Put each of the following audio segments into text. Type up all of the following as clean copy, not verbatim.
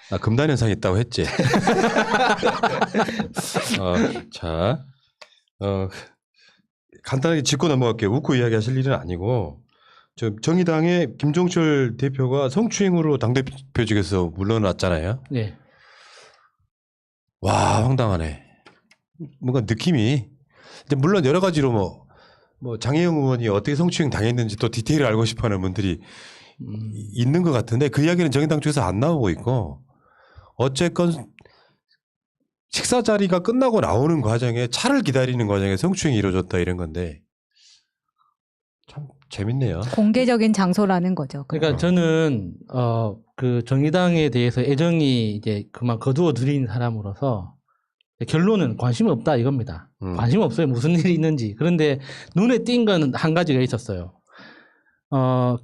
나 금단 현상이 있다고 했지. 자, 간단하게 짚고 넘어갈게요. 웃고 이야기하실 일은 아니고 정의당의 김종철 대표가 성추행으로 당대표직에서 물러났잖아요. 네. 와, 황당하네. 뭔가 느낌이 이제 물론 여러 가지로 뭐 장혜영 의원이 어떻게 성추행 당했는지 또 디테일을 알고 싶어하는 분들이 있는 것 같은데 그 이야기는 정의당 쪽에서 안 나오고 있고 어쨌건 식사 자리가 끝나고 나오는 과정에 차를 기다리는 과정에 성추행이 이루어졌다 이런 건데 참 재밌네요. 공개적인 장소라는 거죠. 그러니까 저는 그 정의당에 대해서 애정이 이제 그만 거두어 들인 사람으로서 결론은 관심 없다 이겁니다. 관심 없어요. 무슨 일이 있는지. 그런데 눈에 띈 건 한 가지가 있었어요.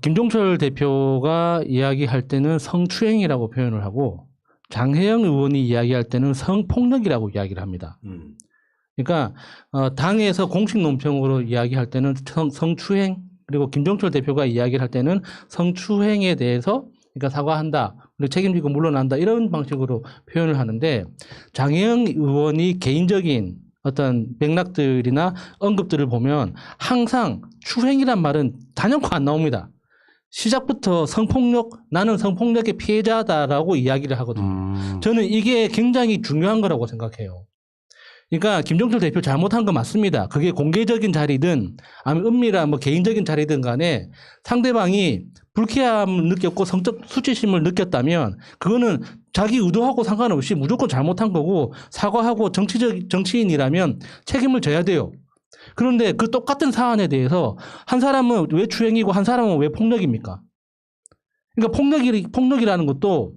김종철 대표가 이야기할 때는 성추행이라고 표현을 하고 장혜영 의원이 이야기할 때는 성폭력이라고 이야기를 합니다. 그러니까 당에서 공식 논평으로 이야기할 때는 성추행 그리고 김종철 대표가 이야기를 할 때는 성추행에 대해서 그러니까 사과한다. 그리고 책임지고 물러난다. 이런 방식으로 표현을 하는데 장혜영 의원이 개인적인 어떤 맥락들이나 언급들을 보면 항상 추행이란 말은 단연코 안 나옵니다. 시작부터 성폭력, 나는 성폭력의 피해자다라고 이야기를 하거든요. 저는 이게 굉장히 중요한 거라고 생각해요. 그러니까 김종철 대표 잘못한 거 맞습니다. 그게 공개적인 자리든 아니면 은밀한 뭐 개인적인 자리든 간에 상대방이 불쾌함을 느꼈고 성적 수치심을 느꼈다면 그거는 자기 의도하고 상관없이 무조건 잘못한 거고 사과하고 정치인이라면 책임을 져야 돼요. 그런데 그 똑같은 사안에 대해서 한 사람은 왜 추행이고 한 사람은 왜 폭력입니까? 그러니까 폭력이라는 것도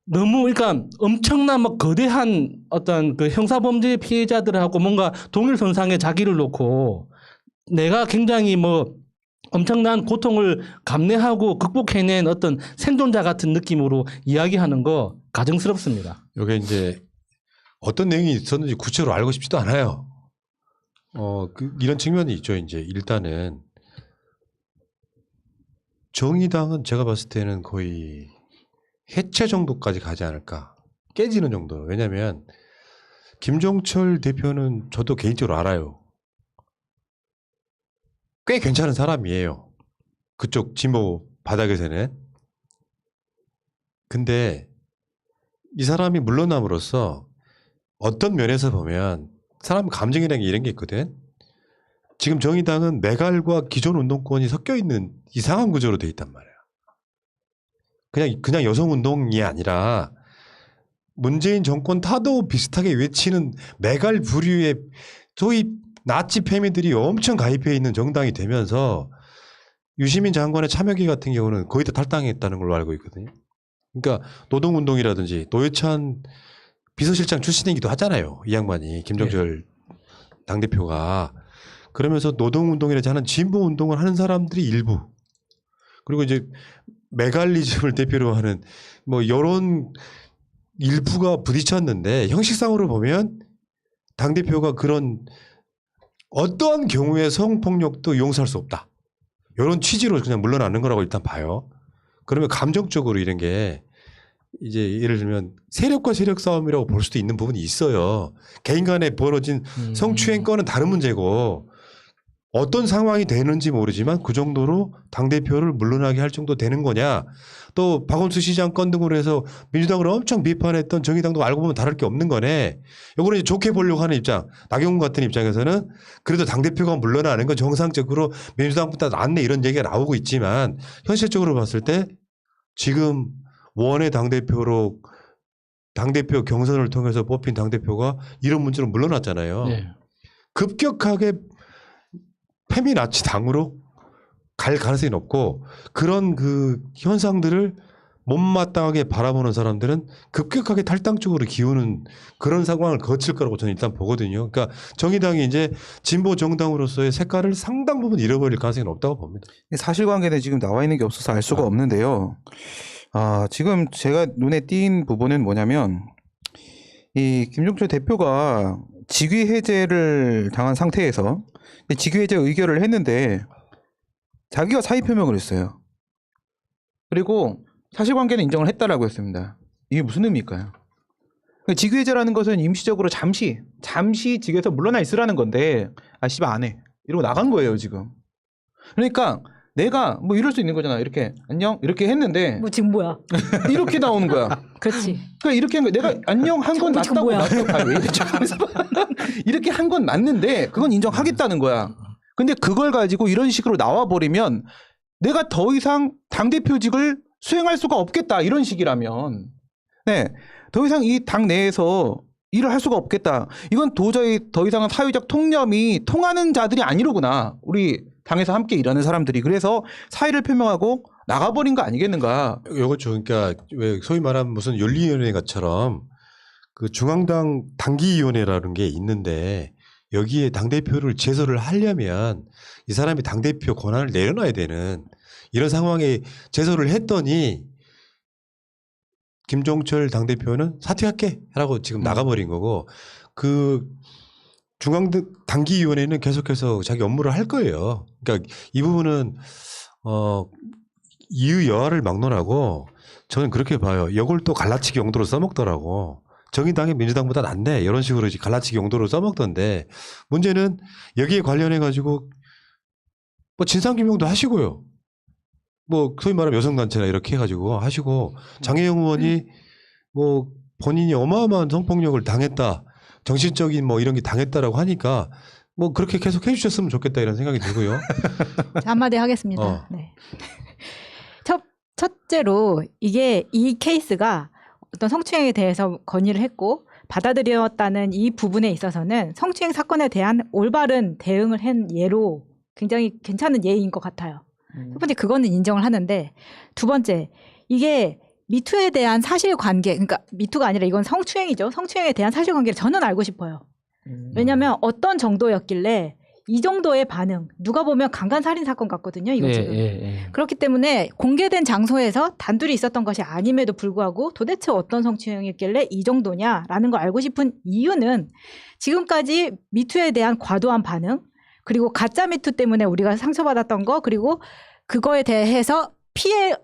너무 그러니까 엄청난 뭐 거대한 어떤 그 형사범죄 피해자들하고 뭔가 동일선상에 자기를 놓고 내가 굉장히 뭐 엄청난 고통을 감내하고 극복해낸 어떤 생존자 같은 느낌으로 이야기하는 거 가증스럽습니다. 이게 이제 어떤 내용이 있었는지 구체적으로 알고 싶지도 않아요. 이런 측면이 있죠. 이제 일단은 정의당은 제가 봤을 때는 거의 해체 정도까지 가지 않을까. 깨지는 정도. 왜냐하면 김종철 대표는 저도 개인적으로 알아요. 꽤 괜찮은 사람이에요. 그쪽 진보 바닥에서는. 근데 이 사람이 물러남으로써 어떤 면에서 보면 사람 감정이라는 게 이런 게 있거든. 지금 정의당은 메갈과 기존 운동권이 섞여 있는 이상한 구조로 돼 있단 말이야. 그냥 여성 운동이 아니라 문재인 정권 타도 비슷하게 외치는 메갈 부류의 소위 나치 패미들이 엄청 가입해 있는 정당이 되면서 유시민 장관의 참여기 같은 경우는 거의 다 탈당했다는 걸로 알고 있거든요. 그러니까 노동운동이라든지 노회찬 비서실장 출신이기도 하잖아요. 이 양반이 김종철 당대표가. 그러면서 노동운동이라든지 하는 진보운동을 하는 사람들이 일부. 그리고 이제 메갈리즘을 대표로 하는 뭐 이런 일부가 부딪혔는데 형식상으로 보면 당대표가 그런 어떠한 경우에 성폭력도 용서할 수 없다. 이런 취지로 그냥 물러나는 거라고 일단 봐요. 그러면 감정적으로 이런 게 이제 예를 들면 세력과 세력 싸움이라고 볼 수도 있는 부분이 있어요. 개인 간에 벌어진 성추행 건은 다른 문제고 어떤 상황이 되는지 모르지만 그 정도로 당대표를 물러나게 할 정도 되는 거냐. 또 박원순 시장 건 등으로 해서 민주당을 엄청 비판했던 정의당도 알고 보면 다를 게 없는 거네. 요거는 이제 좋게 보려고 하는 입장. 나경원 같은 입장에서는 그래도 당대표가 물러나는 건 정상적으로 민주당보다 낫네 이런 얘기가 나오고 있지만 현실적으로 봤을 때 지금 원의 당대표로 당대표 경선을 통해서 뽑힌 당대표가 이런 문제로 물러났잖아요. 네. 급격하게 페미나치 당으로 갈 가능성이 높고 그런 그 현상들을 못마땅하게 바라보는 사람들은 급격하게 탈당 쪽으로 기우는 그런 상황을 거칠 거라고 저는 일단 보거든요. 그러니까 정의당이 이제 진보 정당으로서의 색깔을 상당 부분 잃어버릴 가능성이 높다고 봅니다. 사실관계는 지금 나와 있는 게 없어서 알 수가 없는데요. 지금 제가 눈에 띈 부분은 뭐냐면 이 김종철 대표가 직위 해제를 당한 상태에서 직위 해제 의결을 했는데 자기가 사의 표명을 했어요. 그리고 사실관계는 인정을 했다라고 했습니다. 이게 무슨 의미일까요? 그러니까 직위해제라는 것은 임시적으로 잠시 직에서 물러나 있으라는 건데 아 씨발 안 해. 이러고 나간 거예요 지금. 그러니까 내가 뭐 이럴 수 있는 거잖아. 이렇게 안녕 이렇게 했는데 뭐 지금 뭐야? 이렇게 나오는 거야. 그렇지. 그러니까 이렇게 한 거 내가 안녕 한 건 지금 맞다고 뭐야? 왜 이래 잠깐만. 이렇게 한 건 맞는데 그건 인정하겠다는 거야. 근데 그걸 가지고 이런 식으로 나와 버리면 내가 더 이상 당대표직을 수행할 수가 없겠다 이런 식이라면 네, 더 이상 이 당 내에서 일을 할 수가 없겠다. 이건 도저히 더 이상은 사회적 통념이 통하는 자들이 아니로구나. 우리 당에서 함께 일하는 사람들이. 그래서 사의를 표명하고 나가버린 거 아니겠는가. 요거죠. 그러니까 왜 소위 말하는 무슨 윤리위원회가처럼 그 중앙당 당기위원회라는 게 있는데 여기에 당대표를 제소를 하려면 이 사람이 당대표 권한을 내려놔야 되는 이런 상황에 제소를 했더니 김종철 당대표는 사퇴할게 라고 지금 나가버린 거고 그 중앙당기위원회는 계속해서 자기 업무를 할 거예요. 그러니까 이 부분은 이의여하를 막론하고 저는 그렇게 봐요. 이걸 또 갈라치기 용도로 써먹더라고. 정의당이 민주당보다 낫네 이런 식으로 이제 갈라치기 용도로 써먹던데 문제는 여기에 관련해 가지고 뭐 진상규명도 하시고요. 뭐 소위 말하면 여성단체나 이렇게 해가지고 하시고 장혜영 의원이 뭐 본인이 어마어마한 성폭력을 당했다. 정신적인 뭐 이런 게 당했다라고 하니까 뭐 그렇게 계속 해주셨으면 좋겠다 이런 생각이 들고요. 자, 한마디 하겠습니다. 네. 첫째로 이 케이스가 어떤 성추행에 대해서 건의를 했고 받아들였다는 이 부분에 있어서는 성추행 사건에 대한 올바른 대응을 한 예로 굉장히 괜찮은 예인 것 같아요. 첫 번째 그거는 인정을 하는데 두 번째 이게 미투에 대한 사실관계 그러니까 미투가 아니라 이건 성추행이죠. 성추행에 대한 사실관계를 저는 알고 싶어요. 왜냐하면 어떤 정도였길래 이 정도의 반응 누가 보면 강간살인 사건 같거든요. 이거 지금. 그렇기 때문에 공개된 장소에서 단둘이 있었던 것이 아님에도 불구하고 도대체 어떤 성추행이었길래 이 정도냐라는 걸 알고 싶은 이유는 지금까지 미투에 대한 과도한 반응 그리고 가짜 미투 때문에 우리가 상처받았던 거 그리고 그거에 대해서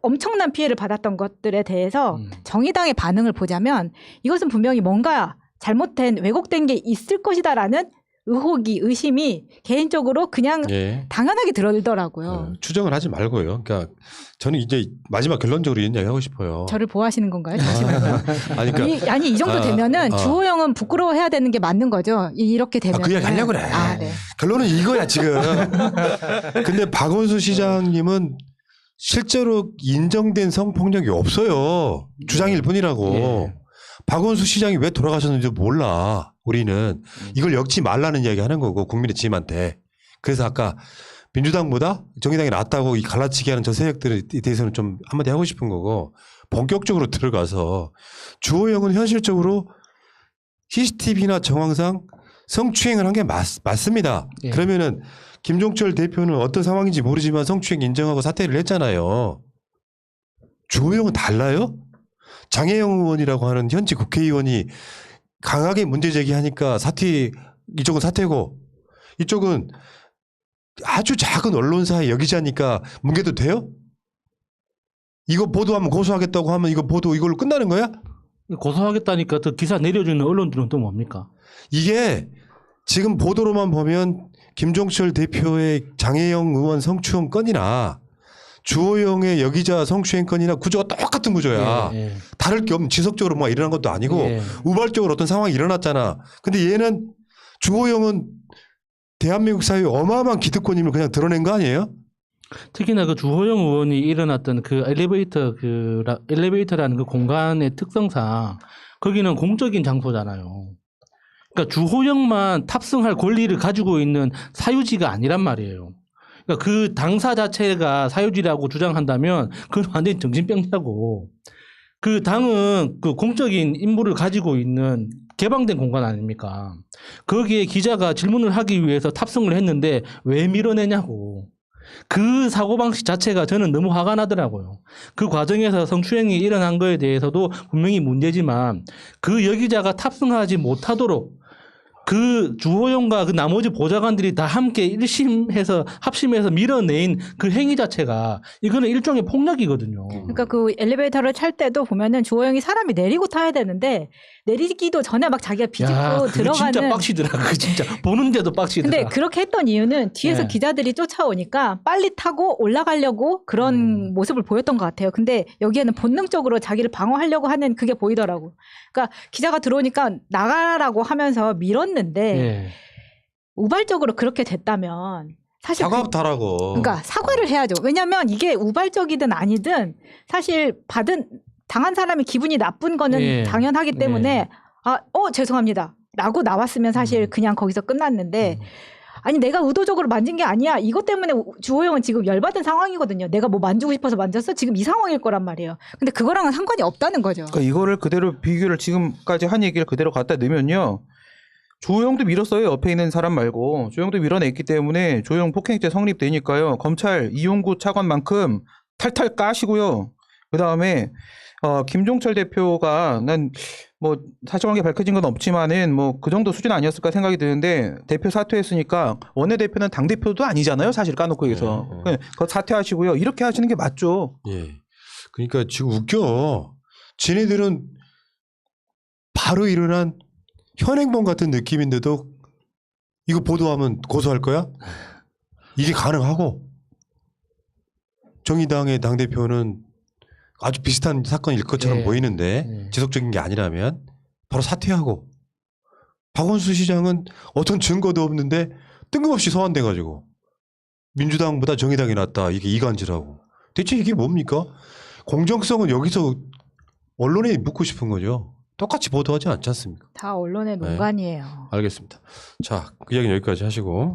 엄청난 피해를 받았던 것들에 대해서 정의당의 반응을 보자면 이것은 분명히 뭔가 잘못된 왜곡된 게 있을 것이다라는 의심이 개인적으로 그냥 당연하게 들더라고요. 추정을 하지 말고요. 그러니까 저는 이제 마지막 결론적으로 이런 이야기 하고 싶어요. 저를 보호하시는 건가요? 잠시만요. 아니, 이 정도 되면은 주호영은 부끄러워해야 되는 게 맞는 거죠. 이렇게 되면. 그 이야기 하려고 그래. 네. 결론은 이거야 지금. 근데 박원순 시장님은 실제로 인정된 성폭력이 없어요. 주장일 뿐이라고. 박원순 시장이 왜 돌아가셨는지 몰라. 우리는 이걸 엮지 말라는 이야기 하는 거고 국민의 지임한테. 그래서 아까 민주당보다 정의당이 낫다고 이 갈라치기 하는 저 세력들에 대해서는 좀 한마디 하고 싶은 거고 본격적으로 들어가서 주호영은 현실적으로 CCTV나 정황상 성추행을 한 게 맞습니다. 그러면은 김종철 대표는 어떤 상황인지 모르지만 성추행 인정하고 사퇴를 했잖아요. 주호영은 달라요? 장혜영 의원이라고 하는 현직 국회의원이 강하게 문제 제기하니까 이쪽은 사퇴고 이쪽은 아주 작은 언론사의 여기자니까 뭉개도 돼요? 이거 보도하면 고소하겠다고 하면 이거 보도 이걸로 끝나는 거야? 고소하겠다니까 또 기사 내려주는 언론들은 또 뭡니까? 이게 지금 보도로만 보면 김종철 대표의 장혜영 의원 성추행 건이나 주호영의 여기자 성추행 건이나 구조가 똑같은 구조야. 다를 게 없는 지속적으로 막 일어난 것도 아니고 우발적으로 어떤 상황이 일어났잖아. 근데 얘는 주호영은 대한민국 사회의 어마어마한 기득권임을 그냥 드러낸 거 아니에요? 특히나 그 주호영 의원이 일어났던 그 엘리베이터라는 그 공간의 특성상 거기는 공적인 장소잖아요. 그러니까 주호영만 탑승할 권리를 가지고 있는 사유지가 아니란 말이에요. 그러니까 그 당사 자체가 사유지라고 주장한다면 그건 완전히 정신병자고 그 당은 그 공적인 임무를 가지고 있는 개방된 공간 아닙니까? 거기에 기자가 질문을 하기 위해서 탑승을 했는데 왜 밀어내냐고. 그 사고방식 자체가 저는 너무 화가 나더라고요. 그 과정에서 성추행이 일어난 거에 대해서도 분명히 문제지만 그 여기자가 탑승하지 못하도록 그 주호영과 그 나머지 보좌관들이 다 함께 1심해서 합심해서 밀어내인 그 행위 자체가 이거는 일종의 폭력이거든요. 그러니까 그 엘리베이터를 탈 때도 보면은 주호영이 사람이 내리고 타야 되는데 내리기도 전에 막 자기가 비집고 그거 들어가는. 진짜 빡치더라. 그 진짜 보는데도 빡치더라. 근데 그렇게 했던 이유는 뒤에서 네. 기자들이 쫓아오니까 빨리 타고 올라가려고 그런 모습을 보였던 것 같아요. 근데 여기에는 본능적으로 자기를 방어하려고 하는 그게 보이더라고. 그러니까 기자가 들어오니까 나가라고 하면서 밀었는데 예. 우발적으로 그렇게 됐다면 사실 사과부터라고. 그러니까 사과를 해야죠. 왜냐하면 이게 우발적이든 아니든 사실 당한 사람이 기분이 나쁜 거는 예. 당연하기 때문에 예. 죄송합니다. 라고 나왔으면 사실 그냥 거기서 끝났는데 아니 내가 의도적으로 만진 게 아니야. 이것 때문에 주호영은 지금 열받은 상황이거든요. 내가 뭐 만지고 싶어서 만졌어? 지금 이 상황일 거란 말이에요. 근데 그거랑은 상관이 없다는 거죠. 그러니까 이거를 그대로 비교를 지금까지 한 얘기를 그대로 갖다 넣으면요. 조영도 밀었어요. 옆에 있는 사람 말고. 조영도 밀어냈기 때문에 조영 폭행죄 성립되니까요. 검찰 이용구 차관만큼 탈탈 까시고요. 그다음에 김종철 대표가 난 뭐 사실관계 밝혀진 건 없지만은 뭐 그 정도 수준 아니었을까 생각이 드는데 대표 사퇴했으니까 원내대표는 당대표도 아니잖아요. 사실 까놓고 얘기해서. 그거 사퇴하시고요. 이렇게 하시는 게 맞죠. 예. 그러니까 지금 웃겨. 지네들은 바로 일어난 현행범 같은 느낌인데도 이거 보도하면 고소할 거야? 이게 가능하고 정의당의 당대표는 아주 비슷한 사건일 것처럼 예. 보이는데 예. 지속적인 게 아니라면 바로 사퇴하고 박원순 시장은 어떤 증거도 없는데 뜬금없이 소환돼가지고 민주당보다 정의당이 낫다 이게 이간질하고 대체 이게 뭡니까? 공정성은 여기서 언론에 묻고 싶은 거죠. 똑같이 보도하지 않지 않습니까? 다 언론의 논관이에요. 알겠습니다. 자, 그 이야기는 여기까지 하시고